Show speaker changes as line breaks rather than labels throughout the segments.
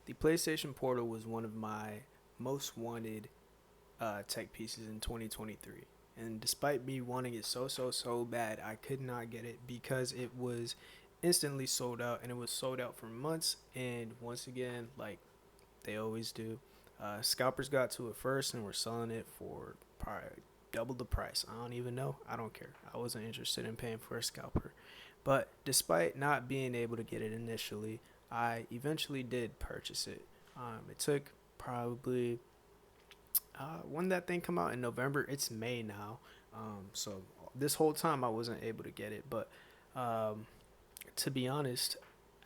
The PlayStation Portal was one of my most wanted tech pieces in 2023. And despite me wanting it so bad, I could not get it because it was instantly sold out, and it was sold out for months. And once again, like they always do, scalpers got to it first and were selling it for probably double the price. I don't even know. I don't care. I wasn't interested in paying for a scalper. But despite not being able to get it initially, I eventually did purchase it. It took probably when that thing come out in November. It's May now, so this whole time I wasn't able to get it. But um, to be honest,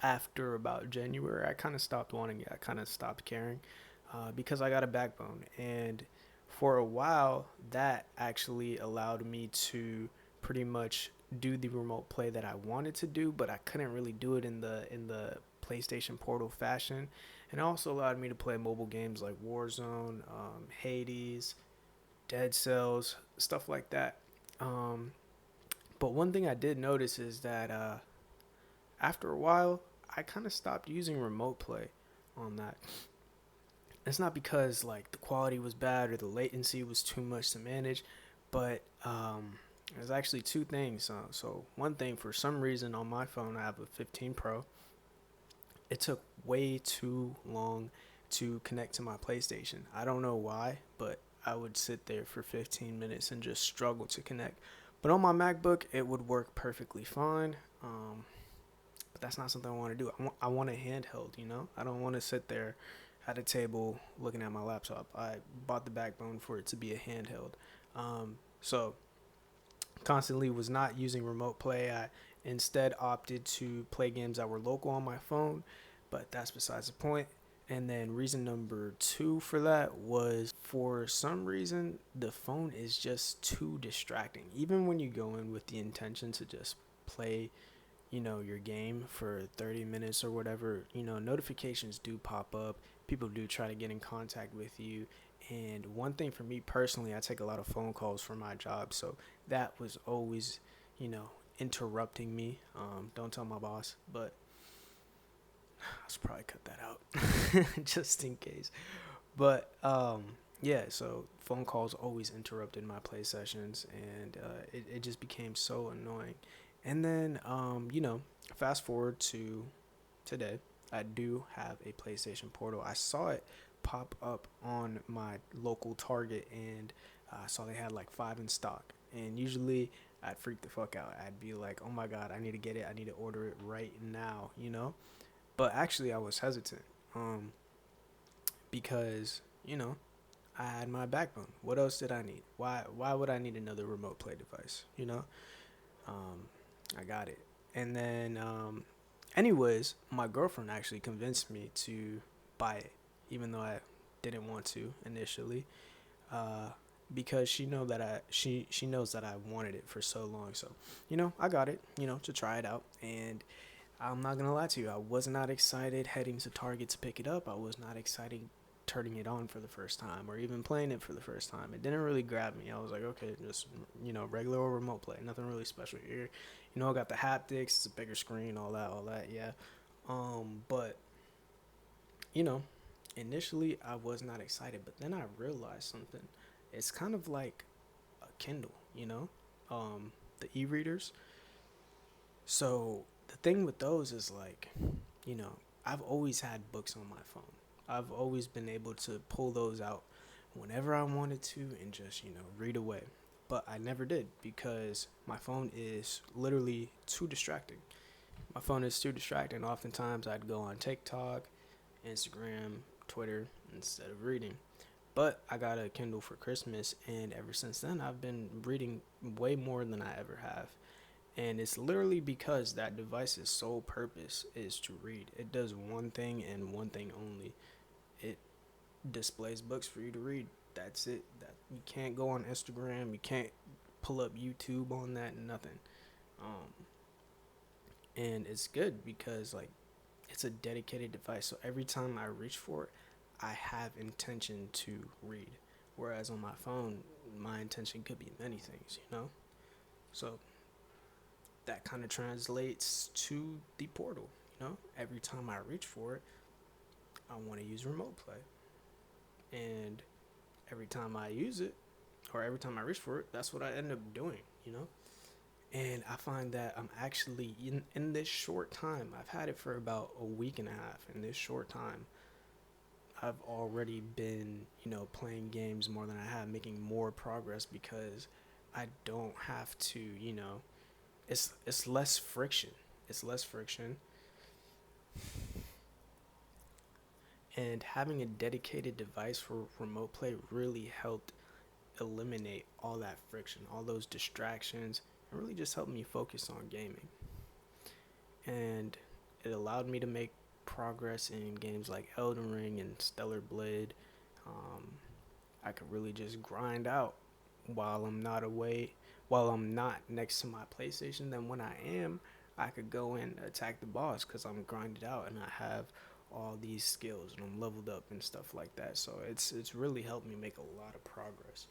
after about January, I kind of stopped wanting it. I kind of stopped caring because I got a backbone, and for a while that actually allowed me to pretty much do the remote play that I wanted to do, but I couldn't really do it in the PlayStation Portal fashion. And it also allowed me to play mobile games like Warzone, Hades, Dead Cells, stuff like that. Um, but one thing I did notice is that after a while, I kind of stopped using remote play on that. It's not because like the quality was bad or the latency was too much to manage, but there's actually two things. So one thing, for some reason on my phone, I have a 15 Pro. It took way too long to connect to my PlayStation. I don't know why, but I would sit there for 15 minutes and just struggle to connect. But on my MacBook, it would work perfectly fine. But that's not something I want to do. I want a handheld, you know? I don't want to sit there at a table looking at my laptop. I bought the backbone for it to be a handheld. So constantly was not using remote play. I instead opted to play games that were local on my phone, but that's besides the point. And then reason number two for that was, for some reason the phone is just too distracting. Even when you go in with the intention to just play, your game for 30 minutes or whatever, notifications do pop up. People do try to get in contact with you. And one thing for me personally, I take a lot of phone calls for my job. So that was always, you know, interrupting me. Don't tell my boss, but I should probably cut that out just in case. But yeah, so phone calls always interrupted my play sessions, and it just became so annoying. And then, fast forward to today, I do have a PlayStation Portal. I saw it pop up on my local Target, and I saw they had like five in stock. And usually I'd freak the fuck out. I'd be like, oh my God, I need to get it. I need to order it right now, you know? But actually, I was hesitant um, because, I had my backbone. What else did I need? Why would I need another remote play device? Um, I got it. And then anyways, my girlfriend actually convinced me to buy it, even though I didn't want to initially, uh, because she knows that I wanted it for so long. So, I got it, to try it out, and I'm not gonna lie to you, I was not excited heading to Target to pick it up. I was not excited turning it on for the first time or even playing it for the first time. It didn't really grab me. I was like, okay, just regular or remote play, nothing really special here. I got the haptics, it's a bigger screen, all that, yeah. But you know, initially I was not excited, but then I realized something. It's kind of like a Kindle, the e-readers. So the thing with those is like, you know, I've always had books on my phone. I've always been able to pull those out whenever I wanted to and just, read away. But I never did because my phone is literally too distracting. My phone is too distracting. Oftentimes I'd go on TikTok, Instagram, Twitter instead of reading. But I got a Kindle for Christmas, and ever since then, I've been reading way more than I ever have. And it's literally because that device's sole purpose is to read. It does one thing and one thing only. It displays books for you to read. That's it. That you can't go on Instagram. You can't pull up YouTube on that. Nothing. Um, and it's good because like it's a dedicated device. So every time I reach for it, I have intention to read. Whereas on my phone, my intention could be many things. So that kind of translates to the portal. Every time I reach for it, I want to use remote play. And every time I use it, or every time I reach for it, that's what I end up doing, you know? And I find that I'm actually, in this short time, I've had it for about a week and a half. In this short time, I've already been, playing games more than I have, making more progress because I don't have to, it's less friction. It's less friction. And having a dedicated device for remote play really helped eliminate all that friction, all those distractions, and really just helped me focus on gaming. And it allowed me to make progress in games like Elden Ring and Stellar Blade. Um, I could really just grind out while I'm not away, while I'm not next to my PlayStation. Then when I am, I could go and attack the boss because I'm grinded out and I have all these skills and I'm leveled up and stuff like that. So it's really helped me make a lot of progress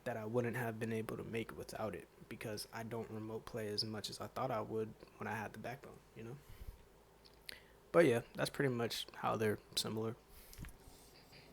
that I wouldn't have been able to make without it because I don't remote play as much as I thought I would when I had the backbone. But yeah, that's pretty much how they're similar.